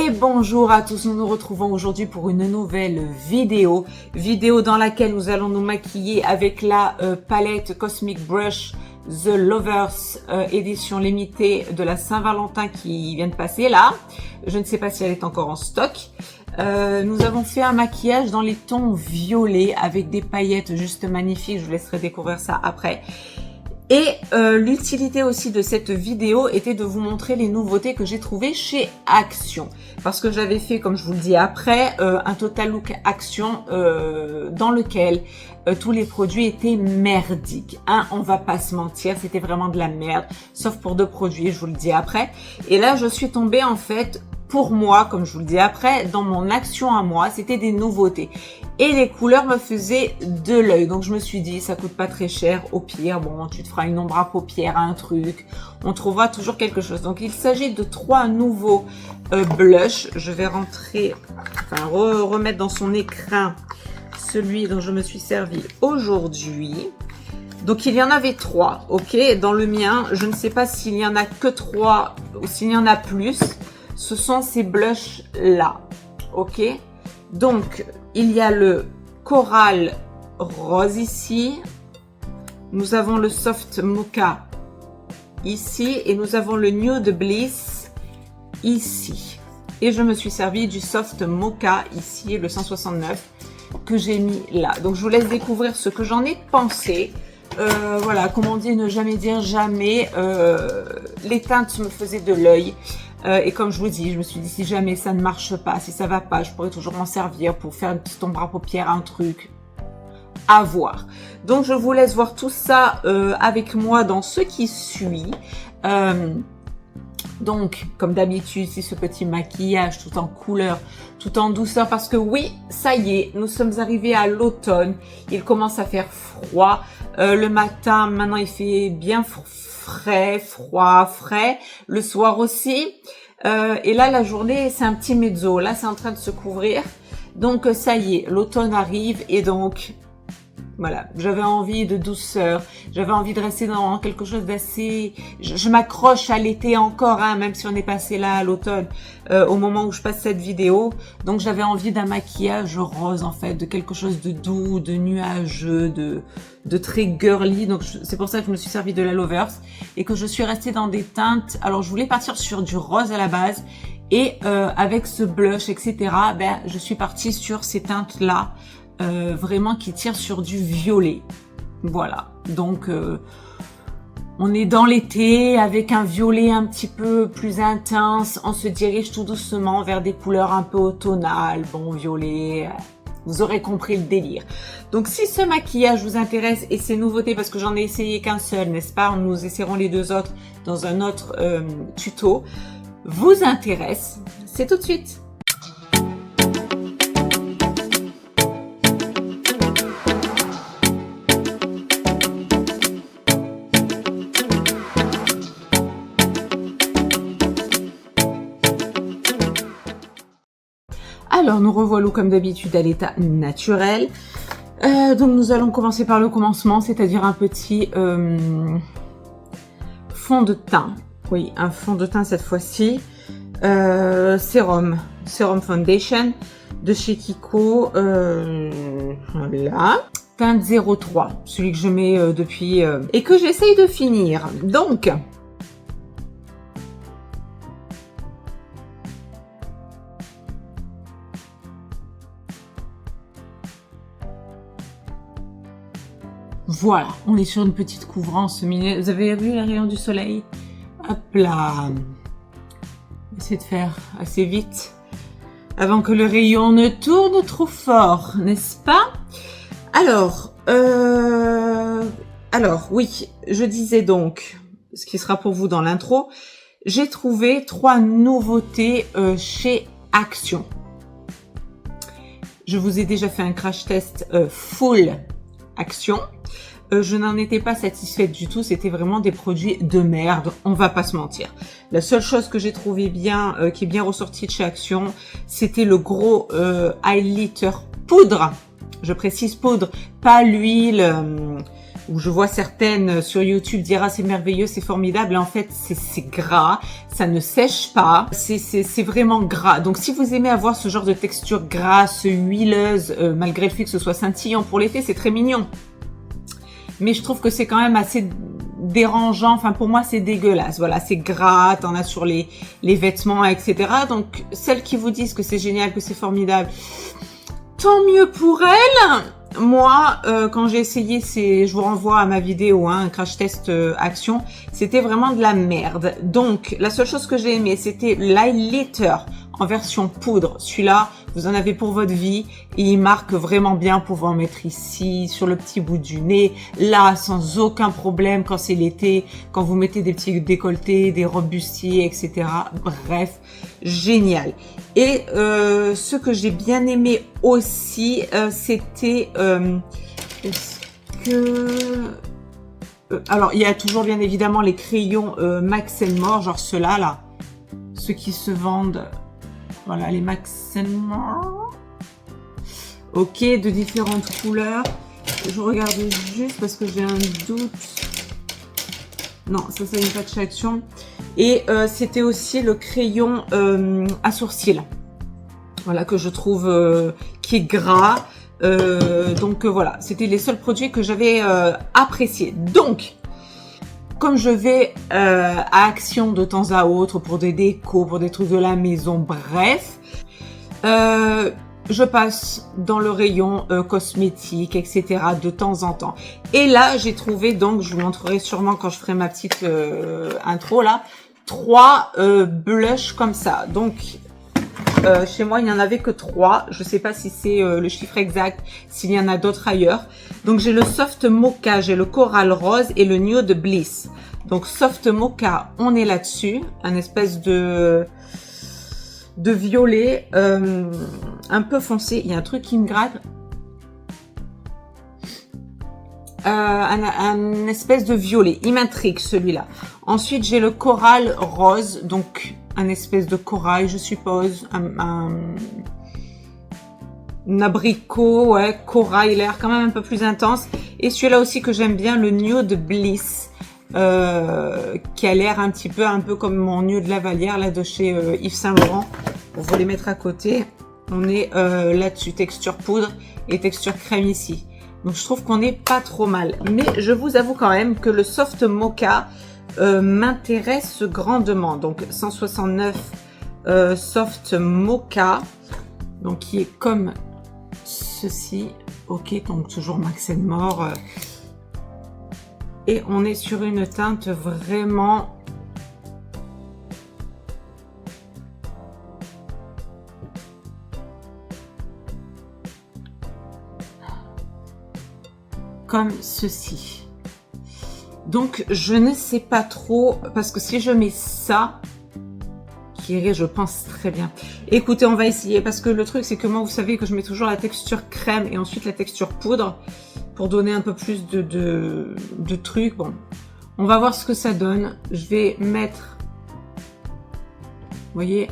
Et bonjour à tous, nous nous retrouvons aujourd'hui pour une nouvelle vidéo dans laquelle nous allons nous maquiller avec la palette Cosmic Brush The Lovers édition limitée de la Saint-Valentin qui vient de passer là. Je ne sais pas si elle est encore en stock. Nous avons fait un maquillage dans les tons violets avec des paillettes juste magnifiques, je vous laisserai découvrir ça après. Et l'utilité aussi de cette vidéo était de vous montrer les nouveautés que j'ai trouvées chez Action. Parce que j'avais fait, comme je vous le dis après, un total look Action dans lequel tous les produits étaient merdiques. On va pas se mentir, c'était vraiment de la merde. Sauf pour deux produits, je vous le dis après. Et là, je suis tombée en fait, pour moi, comme je vous le dis après, dans mon action à moi, c'était des nouveautés. Et les couleurs me faisaient de l'œil. Donc je me suis dit, ça coûte pas très cher. Au pire, bon, tu te feras une ombre à paupières, un truc. On trouvera toujours quelque chose. Donc il s'agit de 3 nouveaux blushs. Je vais rentrer, enfin remettre dans son écrin celui dont je me suis servi aujourd'hui. Donc il y en avait 3, ok. Dans le mien, je ne sais pas s'il y en a que 3 ou s'il y en a plus. Ce sont ces blushs là, ok. Donc il y a le coral rose ici, nous avons le soft mocha ici et nous avons le nude bliss ici. Et je me suis servi du soft mocha ici, le 169 que j'ai mis là. Donc je vous laisse découvrir ce que j'en ai pensé. Voilà, comme on dit, ne jamais dire jamais. Les teintes me faisaient de l'œil. Et comme je vous dis, je me suis dit, si jamais ça ne marche pas, si ça va pas, je pourrais toujours m'en servir pour faire une petite ombre à paupières, un truc à voir. Donc, je vous laisse voir tout ça avec moi dans ce qui suit. Donc, comme d'habitude, c'est ce petit maquillage tout en couleur, tout en douceur, parce que oui, ça y est, nous sommes arrivés à l'automne. Il commence à faire froid. Le matin, maintenant, il fait bien frais. Le soir aussi. Et là, la journée, c'est un petit mezzo. Là, c'est en train de se couvrir. Donc, ça y est, l'automne arrive et donc... Voilà, j'avais envie de douceur, j'avais envie de rester dans quelque chose d'assez... Je m'accroche à l'été encore, hein, même si on est passé là à l'automne, au moment où je passe cette vidéo. Donc j'avais envie d'un maquillage rose en fait, de quelque chose de doux, de nuageux, de très girly. Donc c'est pour ça que je me suis servi de la Lovers et que je suis restée dans des teintes. Alors je voulais partir sur du rose à la base et avec ce blush, etc. Ben, je suis partie sur ces teintes-là. Vraiment qui tire sur du violet. Voilà, donc on est dans l'été avec un violet un petit peu plus intense. On se dirige tout doucement vers des couleurs un peu automnales. Bon, violet, vous aurez compris le délire. Donc si ce maquillage vous intéresse et ces nouveautés, parce que j'en ai essayé qu'un seul, n'est-ce pas, nous essaierons les deux autres dans un autre tuto, vous intéresse, c'est tout de suite. Alors, nous revoilà comme d'habitude à l'état naturel. Donc, nous allons commencer par le commencement, c'est-à-dire un petit fond de teint. Oui, un fond de teint cette fois-ci. Sérum Foundation de chez Kiko. Voilà. Teinte 03, celui que je mets depuis... et que j'essaye de finir. Donc... Voilà, on est sur une petite couvrance. Vous avez vu les rayons du soleil? Hop là. Essayez de faire assez vite avant que le rayon ne tourne trop fort, n'est-ce pas? Alors, oui, je disais donc, ce qui sera pour vous dans l'intro, j'ai trouvé 3 nouveautés chez Action. Je vous ai déjà fait un crash test full Action. Je n'en étais pas satisfaite du tout, c'était vraiment des produits de merde, on va pas se mentir. La seule chose que j'ai trouvé bien, qui est bien ressortie de chez Action, c'était le gros highlighter poudre. Je précise poudre, pas l'huile où je vois certaines sur YouTube dire ah c'est merveilleux, c'est formidable, et en fait c'est gras, ça ne sèche pas, c'est vraiment gras. Donc si vous aimez avoir ce genre de texture grasse, huileuse, malgré le fait que ce soit scintillant pour l'été, c'est très mignon. Mais je trouve que c'est quand même assez dérangeant, enfin pour moi c'est dégueulasse, voilà, c'est gras, t'en as sur les vêtements, etc. Donc celles qui vous disent que c'est génial, que c'est formidable, tant mieux pour elles. Moi, quand j'ai essayé, je vous renvoie à ma vidéo, hein, crash test action, c'était vraiment de la merde. Donc, la seule chose que j'ai aimé, c'était l'highlighter en version poudre. Celui-là, vous en avez pour votre vie et il marque vraiment bien pour vous en mettre ici, sur le petit bout du nez, là, sans aucun problème quand c'est l'été, quand vous mettez des petits décolletés, des robes bustiers, etc. Bref, génial. Et ce que j'ai bien aimé aussi, c'était... est-ce que... alors, il y a toujours bien évidemment les crayons Max & More, genre ceux-là, là. Ceux qui se vendent... Voilà, les Max & More. Ok, de différentes couleurs. Je regarde juste parce que j'ai un doute. Non, ça c'est une patch action. Et c'était aussi le crayon à sourcils. Voilà, que je trouve qui est gras. Donc voilà, c'était les seuls produits que j'avais appréciés. Donc, comme je vais à Action de temps à autre pour des décos, pour des trucs de la maison, bref, je passe dans le rayon cosmétique, etc. de temps en temps. Et là, j'ai trouvé, donc, je vous montrerai sûrement quand je ferai ma petite intro là, 3 blushs comme ça. Donc, chez moi, il n'y en avait que 3. Je ne sais pas si c'est le chiffre exact, s'il y en a d'autres ailleurs. Donc, j'ai le Soft Mocha, j'ai le Coral Rose et le Nude Bliss. Donc, Soft Mocha, on est là-dessus. Un espèce de violet un peu foncé. Il y a un truc qui me gratte. Un espèce de violet. Il m'intrigue celui-là. Ensuite, j'ai le Coral Rose. Donc, un espèce de corail, je suppose. Un abricot, ouais, corail, l'air quand même un peu plus intense. Et celui-là aussi que j'aime bien, le Nude Bliss. Qui a l'air un peu comme mon Nude Lavalière, là, de chez Yves Saint Laurent. On va les mettre à côté. On est là-dessus, texture poudre et texture crème ici. Donc, je trouve qu'on est pas trop mal. Mais je vous avoue quand même que le Soft Mocha m'intéresse grandement. Donc, 169 Soft Mocha. Donc, qui est comme ceci. Ok, donc toujours Max & More. Et on est sur une teinte vraiment... comme ceci. Donc, je ne sais pas trop, parce que si je mets ça, qui irait, je pense, très bien. Écoutez, on va essayer, parce que le truc, c'est que moi, vous savez que je mets toujours la texture crème et ensuite la texture poudre pour donner un peu plus de trucs. Bon, on va voir ce que ça donne. Je vais mettre, vous voyez,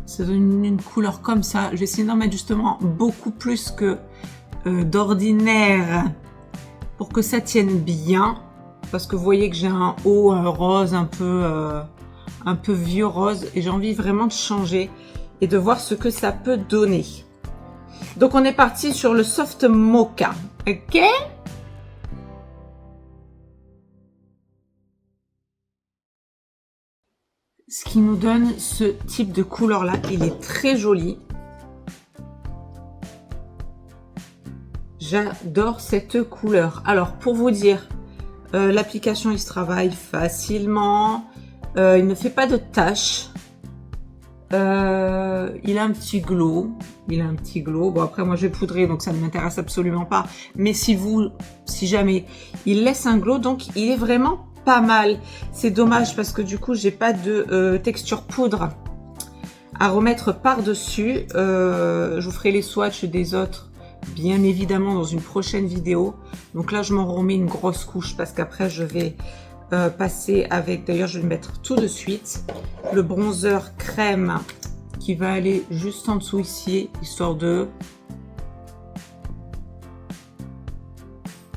ça donne une couleur comme ça. Je vais essayer d'en mettre justement beaucoup plus que d'ordinaire pour que ça tienne bien. Parce que vous voyez que j'ai un haut rose un peu vieux rose et j'ai envie vraiment de changer et de voir ce que ça peut donner. Donc on est parti sur le Soft Mocha, ok? Ce qui nous donne ce type de couleur là, il est très joli. J'adore cette couleur. Alors pour vous dire, l'application il se travaille facilement. Il ne fait pas de taches. Il a un petit glow. Bon, après, moi, je vais poudrer, donc ça ne m'intéresse absolument pas. Mais si jamais, il laisse un glow, donc il est vraiment pas mal. C'est dommage parce que du coup, j'ai pas de texture poudre à remettre par-dessus. Je vous ferai les swatchs des autres, bien évidemment, dans une prochaine vidéo. Donc là, je m'en remets une grosse couche parce qu'après, je vais... passer avec, d'ailleurs je vais le mettre tout de suite, le bronzer crème qui va aller juste en dessous ici, histoire de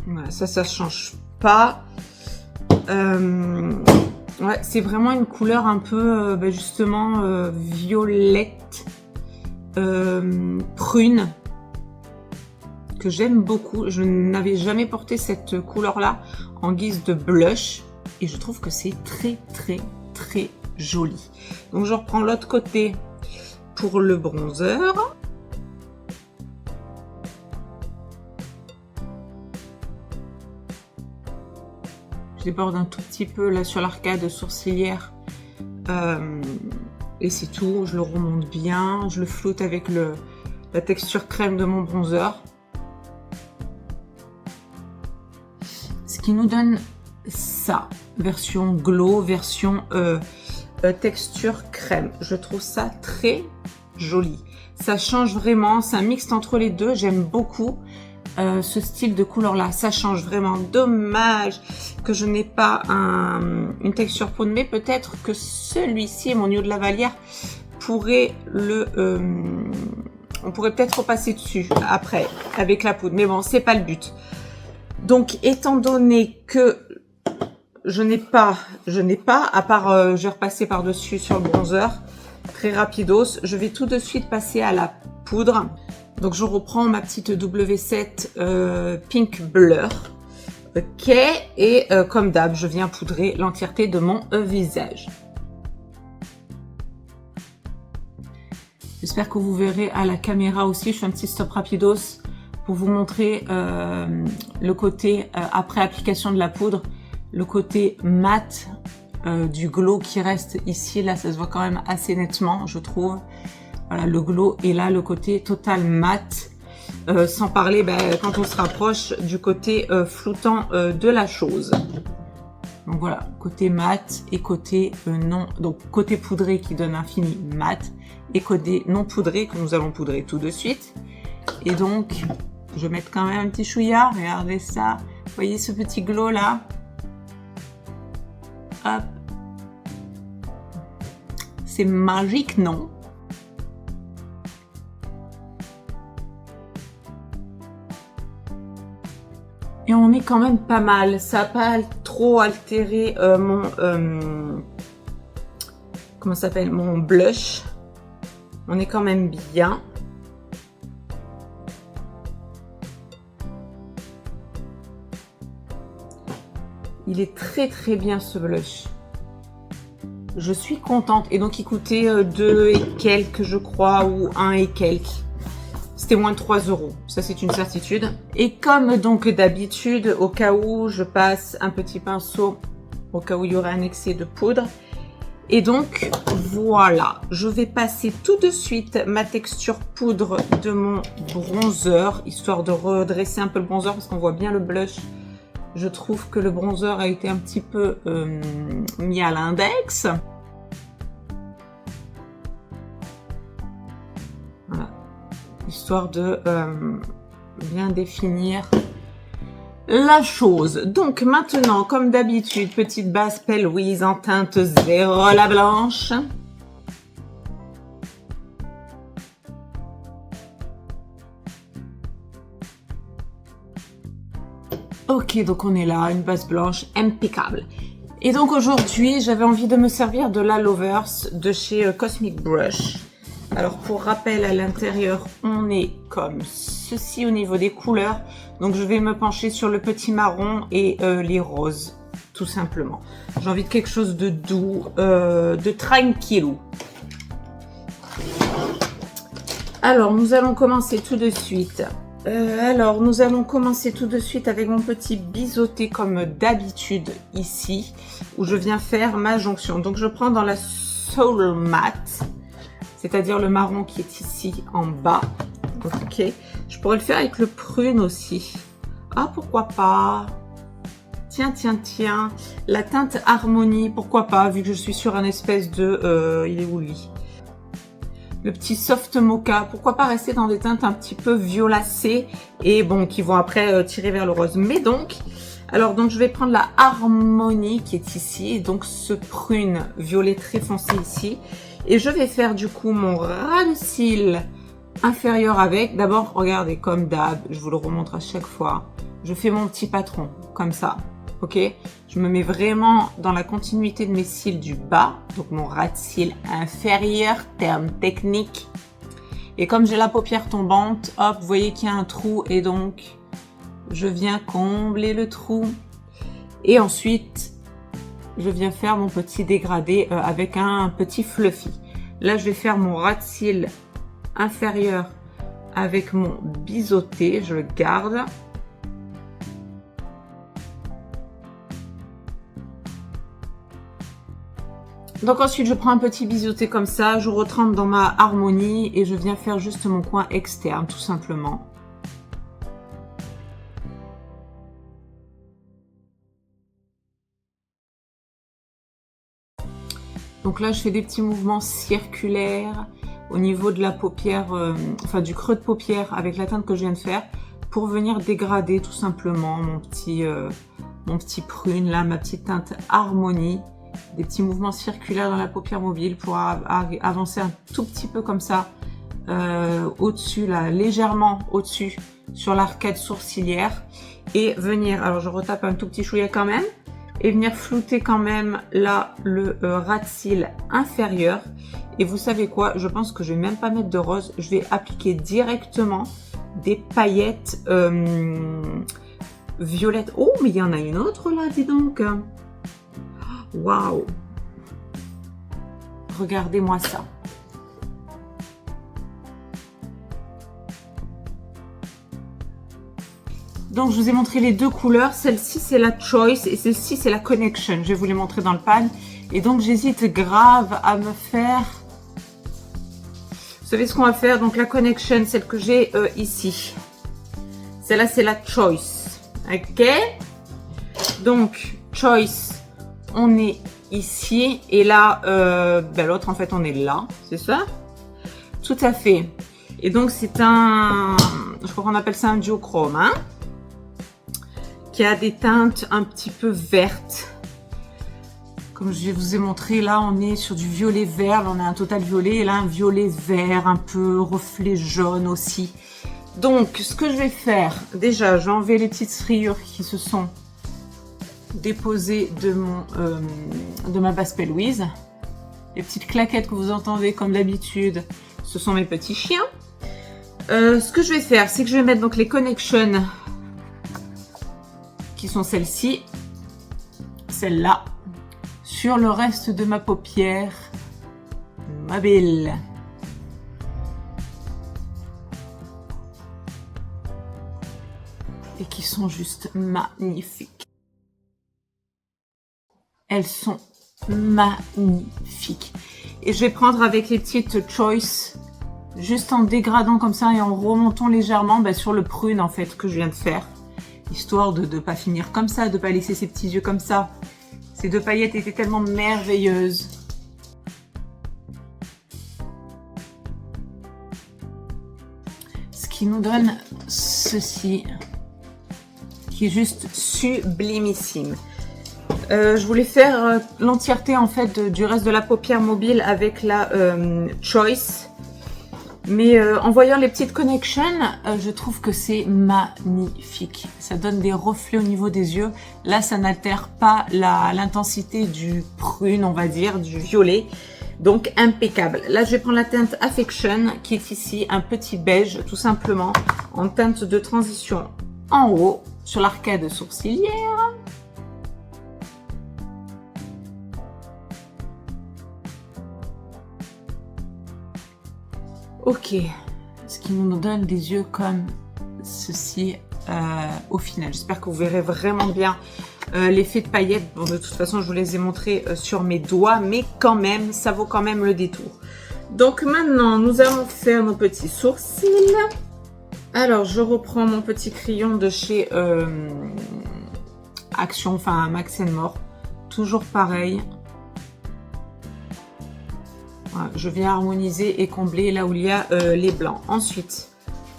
Voilà, ça change pas. Ouais, c'est vraiment une couleur un peu, justement, violette, prune, que j'aime beaucoup. Je n'avais jamais porté cette couleur-là en guise de blush. Et je trouve que c'est très, très, très joli. Donc, je reprends l'autre côté pour le bronzer. Je déborde un tout petit peu là sur l'arcade sourcilière. Et c'est tout. Je le remonte bien. Je le floute avec la texture crème de mon bronzer. Ce qui nous donne ça. Version glow, version texture crème. Je trouve ça très joli. Ça change vraiment. C'est un mix entre les deux. J'aime beaucoup. Ce style de couleur là, ça change vraiment. Dommage que je n'ai pas une texture poudre, mais peut-être que celui-ci, mon Eau de Lavalière, pourrait on pourrait peut-être repasser dessus après avec la poudre, mais bon, c'est pas le but. Donc, étant donné que je n'ai pas, à part, je vais repasser par dessus sur le bronzer, très rapidos, je vais tout de suite passer à la poudre. Donc, je reprends ma petite W7 Pink Blur. Ok. Et comme d'hab, je viens poudrer l'entièreté de mon visage. J'espère que vous verrez à la caméra aussi. Je fais un petit stop rapidos pour vous montrer le côté, après application de la poudre, le côté mat du glow qui reste ici. Là, ça se voit quand même assez nettement, je trouve. Voilà, le glow et là, le côté total mat. Sans parler, quand on se rapproche du côté floutant de la chose. Donc voilà, côté mat et côté non. Donc côté poudré qui donne un fini mat et côté non poudré que nous allons poudrer tout de suite. Et donc, je vais mettre quand même un petit chouïa. Regardez ça. Vous voyez ce petit glow là? Hop. C'est magique, non? Et on est quand même pas mal. Ça n'a pas trop altéré mon... comment ça s'appelle? Mon blush. On est quand même bien. Il est très très bien ce blush. Je suis contente. Et donc il coûtait 2 et quelques je crois, ou 1 et quelques. C'était moins de 3 €. Ça c'est une certitude. Et comme donc d'habitude, au cas où je passe un petit pinceau, au cas où il y aurait un excès de poudre. Et donc voilà, je vais passer tout de suite ma texture poudre de mon bronzer, histoire de redresser un peu le bronzer parce qu'on voit bien le blush. Je trouve que le bronzer a été un petit peu mis à l'index. Voilà. Histoire de bien définir la chose. Donc maintenant, comme d'habitude, petite base Pale Louise en teinte 0 la blanche. Ok, donc on est là, une base blanche impeccable. Et donc aujourd'hui, j'avais envie de me servir de la Lovers de chez Cosmic Brush. Alors pour rappel, à l'intérieur, on est comme ceci au niveau des couleurs. Donc je vais me pencher sur le petit marron et les roses, tout simplement. J'ai envie de quelque chose de doux, de tranquillou. Alors nous allons commencer tout de suite. Avec mon petit biseauté comme d'habitude ici, où je viens faire ma jonction. Donc je prends dans la Soul Matte, c'est-à-dire le marron qui est ici en bas. Ok, je pourrais le faire avec le prune aussi. Ah, pourquoi pas? Tiens, la teinte Harmonie, pourquoi pas, vu que je suis sur un espèce de... il est où lui? Le petit soft mocha, pourquoi pas rester dans des teintes un petit peu violacées et bon, qui vont après tirer vers le rose. Mais donc, donc je vais prendre la Harmonie qui est ici, et donc ce prune violet très foncé ici. Et je vais faire du coup mon ras de cils inférieur avec. D'abord, regardez, comme d'hab, je vous le remontre à chaque fois. je fais mon petit patron, comme ça, ok? Je me mets vraiment dans la continuité de mes cils du bas, donc mon ras de cils inférieur, terme technique. Et comme j'ai la paupière tombante, hop, vous voyez qu'il y a un trou et donc je viens combler le trou. Et ensuite, je viens faire mon petit dégradé avec un petit fluffy. Là, je vais faire mon ras de cils inférieur avec mon biseauté, je le garde. Donc ensuite, je prends un petit biseauté comme ça, je retrempe dans ma harmonie et je viens faire juste mon coin externe, tout simplement. Donc là, je fais des petits mouvements circulaires au niveau de la paupière, enfin du creux de paupière avec la teinte que je viens de faire pour venir dégrader tout simplement mon petit prune, là, ma petite teinte harmonie. Des petits mouvements circulaires dans la paupière mobile pour avancer un tout petit peu comme ça au-dessus, là, légèrement au-dessus sur l'arcade sourcilière et venir, alors je retape un tout petit chouïa quand même, et venir flouter quand même là le ras de cils inférieur. Et vous savez quoi, je pense que je vais même pas mettre de rose, je vais appliquer directement des paillettes violettes. Oh, mais il y en a une autre là, dis donc. Waouh! Regardez-moi ça. Donc, je vous ai montré les deux couleurs. Celle-ci, c'est la Choice et celle-ci, c'est la Connection. Je vais vous les montrer dans le pan. Et donc, j'hésite grave à me faire... Vous savez ce qu'on va faire? Donc, la Connection, celle que j'ai ici. Celle-là, c'est la Choice. Ok? Donc, Choice... On est ici et là, ben l'autre en fait on est là, c'est ça? Tout à fait. Et donc c'est un, je crois qu'on appelle ça un duochrome, hein? Qui a des teintes un petit peu vertes. Comme je vous ai montré, là on est sur du violet vert, là, on a un total violet et là un violet vert, un peu reflet jaune aussi. Donc ce que je vais faire, déjà je vais enlever les petites rayures qui se sont déposé de ma Basse Louise. Les petites claquettes que vous entendez comme d'habitude, ce sont mes petits chiens. Ce que je vais faire, c'est que je vais mettre donc les Connection qui sont celles-ci, celle-là, sur le reste de ma paupière, ma belle. Et qui sont juste magnifiques. Elles sont magnifiques. Et je vais prendre avec les petites Choice, juste en dégradant comme ça et en remontant légèrement sur le prune en fait que je viens de faire. Histoire de ne pas finir comme ça, de ne pas laisser ces petits yeux comme ça. Ces deux paillettes étaient tellement merveilleuses. Ce qui nous donne ceci, qui est juste sublimissime. Je voulais faire l'entièreté en fait du reste de la paupière mobile avec la Choice. Mais en voyant les petites Connection, je trouve que c'est magnifique. Ça donne des reflets au niveau des yeux. Là, ça n'altère pas l'intensité du prune, on va dire, du violet. Donc, impeccable. Là, je vais prendre la teinte Affection, qui est ici un petit beige, tout simplement, en teinte de transition en haut, sur l'arcade sourcilière. Ok, ce qui nous donne des yeux comme ceci au final. J'espère que vous verrez vraiment bien l'effet de paillettes. Bon, de toute façon, je vous les ai montrés sur mes doigts, mais quand même, ça vaut quand même le détour. Donc maintenant, nous allons faire nos petits sourcils. Alors, je reprends mon petit crayon de chez Action, enfin Max & More. Toujours pareil. Voilà, je viens harmoniser et combler là où il y a les blancs. Ensuite,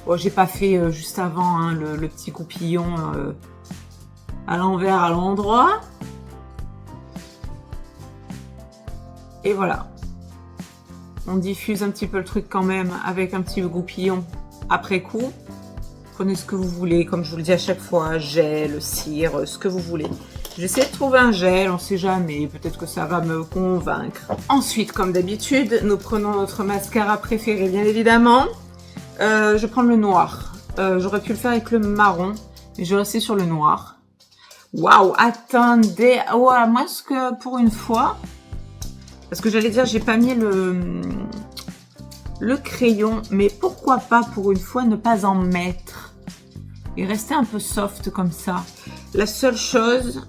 bon, j'ai pas fait juste avant hein, le petit goupillon à l'envers, à l'endroit. Et voilà. On diffuse un petit peu le truc quand même avec un petit goupillon après coup. Prenez ce que vous voulez, comme je vous le dis à chaque fois, gel, cire, ce que vous voulez. J'essaie de trouver un gel, on ne sait jamais, peut-être que ça va me convaincre. Ensuite, comme d'habitude, nous prenons notre mascara préféré, bien évidemment. Je vais prendre le noir. J'aurais pu le faire avec le marron, mais je vais rester sur le noir. Waouh, attendez. Ouais, moi, ce que pour une fois, parce que j'allais dire, j'ai pas mis le crayon, mais pourquoi pas pour une fois ne pas en mettre et rester un peu soft comme ça. La seule chose,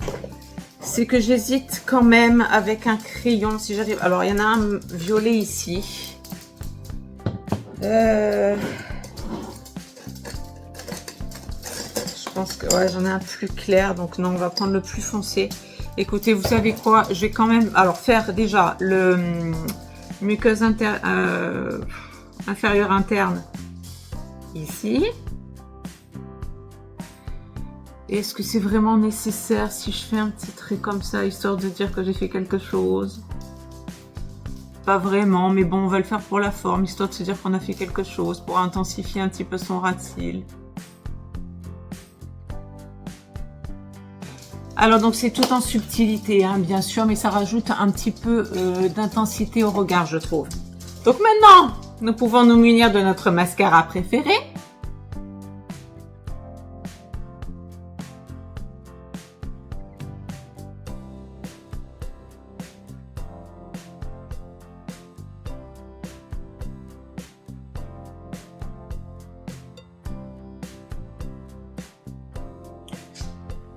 c'est que j'hésite quand même avec un crayon si j'arrive. Alors il y en a un violet ici. Je pense que ouais, j'en ai un plus clair, donc non, on va prendre le plus foncé. Écoutez, vous savez quoi, je vais quand même alors faire déjà le muqueuse inférieure interne ici. Est-ce que c'est vraiment nécessaire si je fais un petit trait comme ça, histoire de dire que j'ai fait quelque chose? Pas vraiment, mais bon, on va le faire pour la forme, histoire de se dire qu'on a fait quelque chose, pour intensifier un petit peu son ras de cils. Alors donc c'est tout en subtilité, hein, bien sûr, mais ça rajoute un petit peu d'intensité au regard, je trouve. Donc maintenant, nous pouvons nous munir de notre mascara préféré.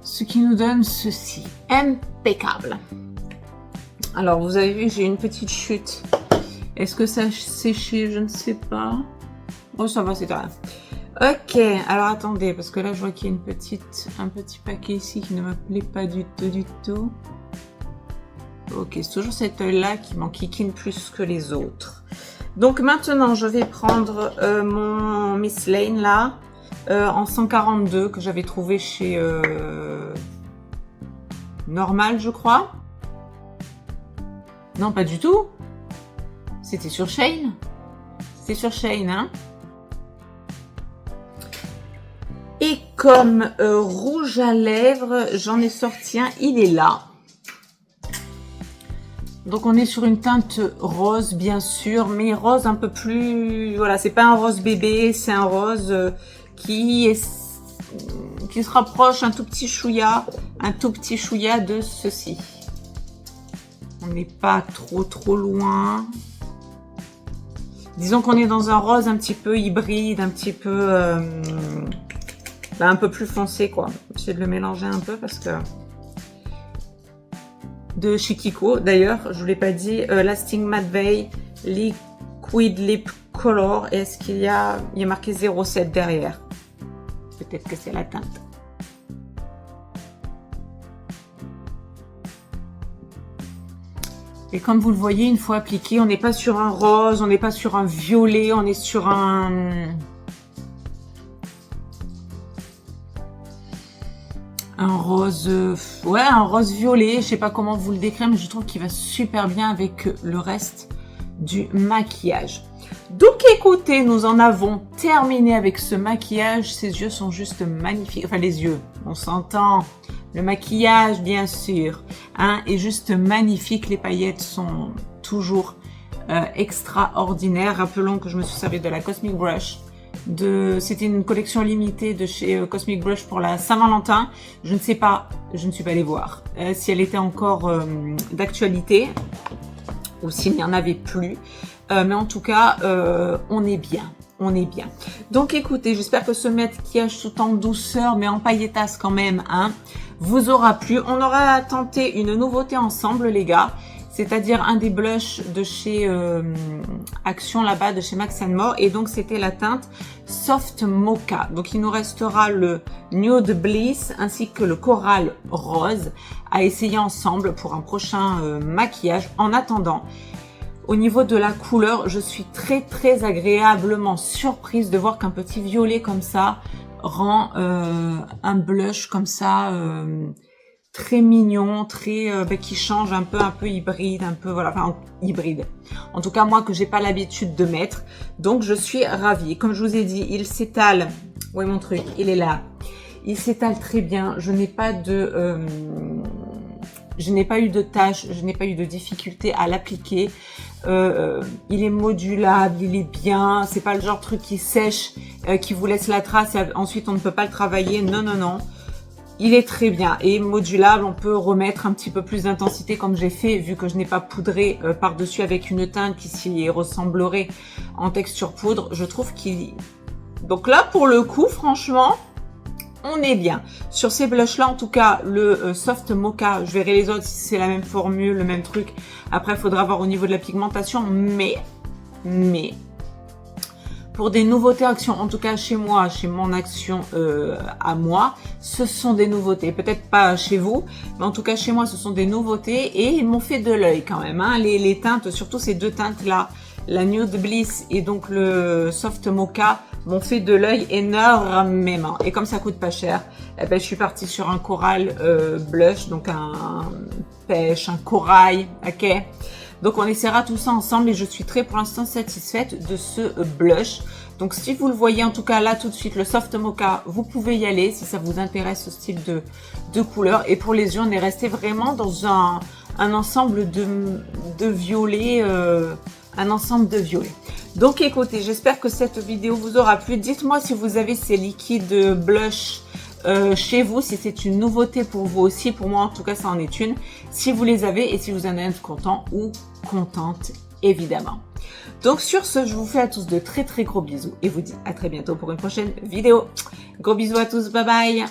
Ce qui nous donne ceci, impeccable. Alors vous avez vu, j'ai une petite chute. Est-ce que ça a séché? Je ne sais pas. Oh, ça va, c'est rien. Ok, alors attendez, parce que là je vois qu'il y a un petit paquet ici qui ne me plaît pas du tout. Ok, c'est toujours cet œil-là qui m'enquiquine plus que les autres. Donc maintenant, je vais prendre mon Miss Lane là. En 142 que j'avais trouvé chez Normal, je crois. Non, pas du tout. C'était sur Shane. C'était sur Shane, hein. Et comme rouge à lèvres, j'en ai sorti un. Il est là. Donc on est sur une teinte rose, bien sûr, mais rose un peu plus... Voilà, c'est pas un rose bébé, c'est un rose... qui se rapproche un tout petit chouïa de ceci. On n'est pas trop loin. Disons qu'on est dans un rose un petit peu hybride, un petit peu un peu plus foncé quoi. J'essaie de le mélanger un peu parce que de chez Kiko d'ailleurs, je vous l'ai pas dit, Lasting Matte Veil Liquid Lip Color. Est-ce qu'il y a marqué 07 derrière? Peut-être que c'est la teinte. Et comme vous le voyez, une fois appliqué, on n'est pas sur un rose, on n'est pas sur un violet, on est sur un rose, ouais, un rose violet. Je sais pas comment vous le décrire, mais je trouve qu'il va super bien avec le reste du maquillage. Donc écoutez, nous en avons terminé avec ce maquillage. Ses yeux sont juste magnifiques. Enfin les yeux, on s'entend. Le maquillage bien sûr, hein, est juste magnifique. Les paillettes sont toujours extraordinaires. Rappelons que je me suis servi de la Cosmic Brush. C'était une collection limitée de chez Cosmic Brush pour la Saint-Valentin. Je ne sais pas, je ne suis pas allée voir si elle était encore d'actualité ou s'il n'y en avait plus. Mais en tout cas, on est bien. On est bien. Donc écoutez, j'espère que ce maquillage tout en douceur, mais en paillettasse quand même, hein, vous aura plu. On aura tenté une nouveauté ensemble, les gars. C'est-à-dire un des blushs de chez Action là-bas, de chez Max More. Et donc c'était la teinte Soft Mocha. Donc il nous restera le Nude Bliss ainsi que le Coral Rose à essayer ensemble pour un prochain maquillage. En attendant, au niveau de la couleur, je suis très agréablement surprise de voir qu'un petit violet comme ça rend un blush comme ça très mignon, très qui change un peu hybride, un peu voilà, enfin hybride. En tout cas moi que j'ai pas l'habitude de mettre, donc je suis ravie. Comme je vous ai dit, il s'étale où est mon truc? Il est là. Il s'étale très bien. Je n'ai pas de... je n'ai pas eu de tâches, je n'ai pas eu de difficulté à l'appliquer. Il est modulable, il est bien. C'est pas le genre de truc qui sèche, qui vous laisse la trace et ensuite on ne peut pas le travailler. Non, non, non. Il est très bien et modulable. On peut remettre un petit peu plus d'intensité comme j'ai fait, vu que je n'ai pas poudré par-dessus avec une teinte qui s'y ressemblerait en texture poudre. Je trouve qu'il... Donc là, pour le coup, franchement, on est bien. Sur ces blushs-là, en tout cas, le Soft Mocha, je verrai les autres si c'est la même formule, le même truc. Après, il faudra voir au niveau de la pigmentation, mais, pour des nouveautés Action, en tout cas chez moi, chez mon Action à moi, ce sont des nouveautés. Peut-être pas chez vous, mais en tout cas chez moi, ce sont des nouveautés et ils m'ont fait de l'œil quand même. Hein. Les teintes, surtout ces deux teintes-là, la Nude Bliss et donc le Soft Mocha, m'ont fait de l'œil énormément. Et comme ça coûte pas cher, eh ben, je suis partie sur un coral blush, donc un pêche, un corail, ok. Donc on essaiera tout ça ensemble et je suis très pour l'instant satisfaite de ce blush. Donc si vous le voyez en tout cas là tout de suite, le Soft Mocha, vous pouvez y aller si ça vous intéresse ce style de couleur. Et pour les yeux, on est resté vraiment dans un ensemble de violets, un ensemble de violets. Donc écoutez, j'espère que cette vidéo vous aura plu. Dites-moi si vous avez ces liquides blush chez vous, si c'est une nouveauté pour vous aussi. Pour moi en tout cas ça en est une. Si vous les avez et si vous en êtes content ou contente évidemment. Donc sur ce, je vous fais à tous de très très gros bisous et vous dis à très bientôt pour une prochaine vidéo. Gros bisous à tous, bye bye.